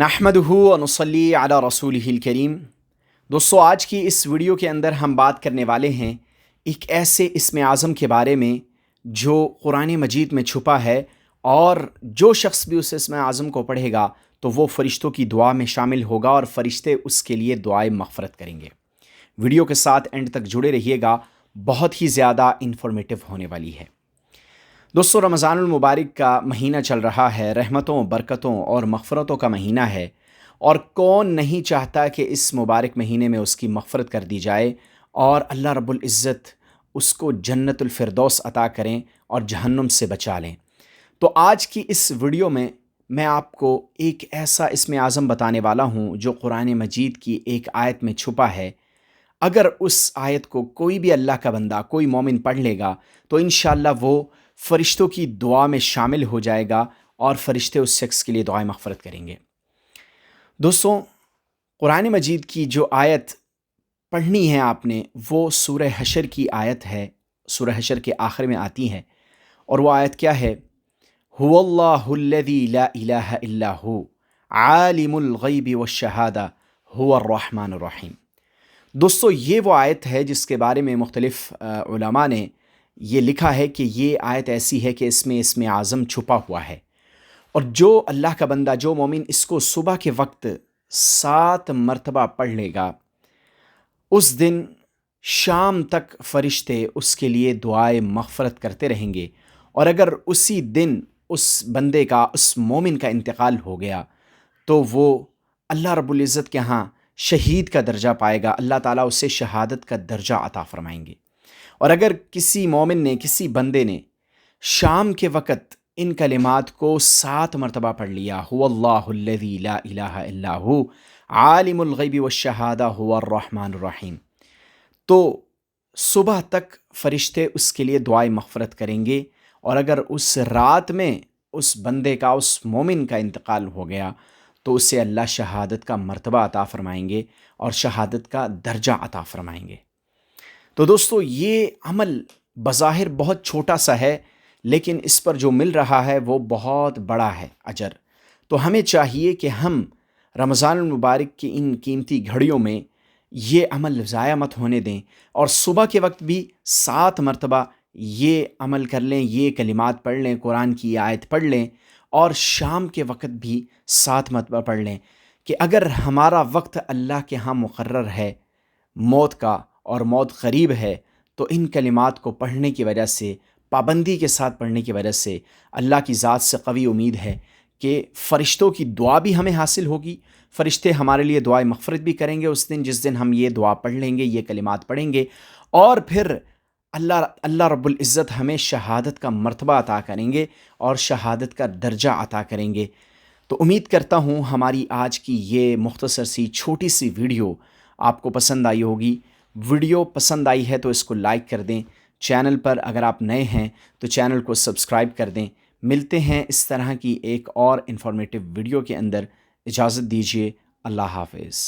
نحمدہ و نصلی علی رسولہ الکریم۔ دوستو، آج کی اس ویڈیو کے اندر ہم بات کرنے والے ہیں ایک ایسے اسم اعظم کے بارے میں جو قرآن مجید میں چھپا ہے، اور جو شخص بھی اس اسم اعظم کو پڑھے گا تو وہ فرشتوں کی دعا میں شامل ہوگا اور فرشتے اس کے لیے دعائے مغفرت کریں گے۔ ویڈیو کے ساتھ اینڈ تک جڑے رہیے گا، بہت ہی زیادہ انفارمیٹیو ہونے والی ہے۔ دوستو، رمضان المبارک کا مہینہ چل رہا ہے، رحمتوں، برکتوں اور مغفرتوں کا مہینہ ہے، اور کون نہیں چاہتا کہ اس مبارک مہینے میں اس کی مغفرت کر دی جائے اور اللہ رب العزت اس کو جنت الفردوس عطا کریں اور جہنم سے بچا لیں۔ تو آج کی اس ویڈیو میں آپ کو ایک ایسا اسم اعظم بتانے والا ہوں جو قرآن مجید کی ایک آیت میں چھپا ہے۔ اگر اس آیت کو کوئی بھی اللہ کا بندہ، کوئی مومن پڑھ لے گا تو انشاءاللہ وہ فرشتوں کی دعا میں شامل ہو جائے گا اور فرشتے اس شخص کے لیے دعائیں مغفرت کریں گے۔ دوستوں، قرآن مجید کی جو آیت پڑھنی ہے آپ نے، وہ سورہ حشر کی آیت ہے، سورہ حشر کے آخر میں آتی ہے، اور وہ آیت کیا ہے؟ هو اللہ الذی لا الہ الا ہو عالم الغیب والشہادہ هو الرحمن الرحیم۔ دوستو، یہ وہ آیت ہے جس کے بارے میں مختلف علماء نے یہ لکھا ہے کہ یہ آیت ایسی ہے کہ اس میں اسم اعظم چھپا ہوا ہے، اور جو اللہ کا بندہ، جو مومن اس کو صبح کے وقت 7 مرتبہ پڑھ لے گا، اس دن شام تک فرشتے اس کے لیے دعائے مغفرت کرتے رہیں گے، اور اگر اسی دن اس بندے کا، اس مومن کا انتقال ہو گیا تو وہ اللہ رب العزت کے ہاں شہید کا درجہ پائے گا، اللہ تعالیٰ اسے شہادت کا درجہ عطا فرمائیں گے۔ اور اگر کسی مومن نے، کسی بندے نے شام کے وقت ان کلمات کو 7 مرتبہ پڑھ لیا، هو اللہ الذی لا الہ الا ہو عالم الغیب والشہادہ هو الرحمن الرحیم، تو صبح تک فرشتے اس کے لیے دعائے مغفرت کریں گے، اور اگر اس رات میں اس بندے کا، اس مومن کا انتقال ہو گیا تو اسے اللہ شہادت کا مرتبہ عطا فرمائیں گے اور شہادت کا درجہ عطا فرمائیں گے۔ تو دوستو، یہ عمل بظاہر بہت چھوٹا سا ہے، لیکن اس پر جو مل رہا ہے وہ بہت بڑا ہے اجر۔ تو ہمیں چاہیے کہ ہم رمضان المبارک کی ان قیمتی گھڑیوں میں یہ عمل ضائع مت ہونے دیں، اور صبح کے وقت بھی 7 مرتبہ یہ عمل کر لیں، یہ کلمات پڑھ لیں، قرآن کی آیت پڑھ لیں، اور شام کے وقت بھی 7 مرتبہ پڑھ لیں کہ اگر ہمارا وقت اللہ کے ہاں مقرر ہے موت کا، اور موت قریب ہے، تو ان کلمات کو پڑھنے کی وجہ سے، پابندی کے ساتھ پڑھنے کی وجہ سے اللہ کی ذات سے قوی امید ہے کہ فرشتوں کی دعا بھی ہمیں حاصل ہوگی، فرشتے ہمارے لیے دعائے مغفرت بھی کریں گے اس دن، جس دن ہم یہ دعا پڑھ لیں گے، یہ کلمات پڑھیں گے، اور پھر اللہ رب العزت ہمیں شہادت کا مرتبہ عطا کریں گے اور شہادت کا درجہ عطا کریں گے۔ تو امید کرتا ہوں ہماری آج کی یہ مختصر سی چھوٹی سی ویڈیو آپ کو پسند آئی ہوگی۔ ویڈیو پسند آئی ہے تو اس کو لائک کر دیں، چینل پر اگر آپ نئے ہیں تو چینل کو سبسکرائب کر دیں۔ ملتے ہیں اس طرح کی ایک اور انفارمیٹیو ویڈیو کے اندر، اجازت دیجیے، اللہ حافظ۔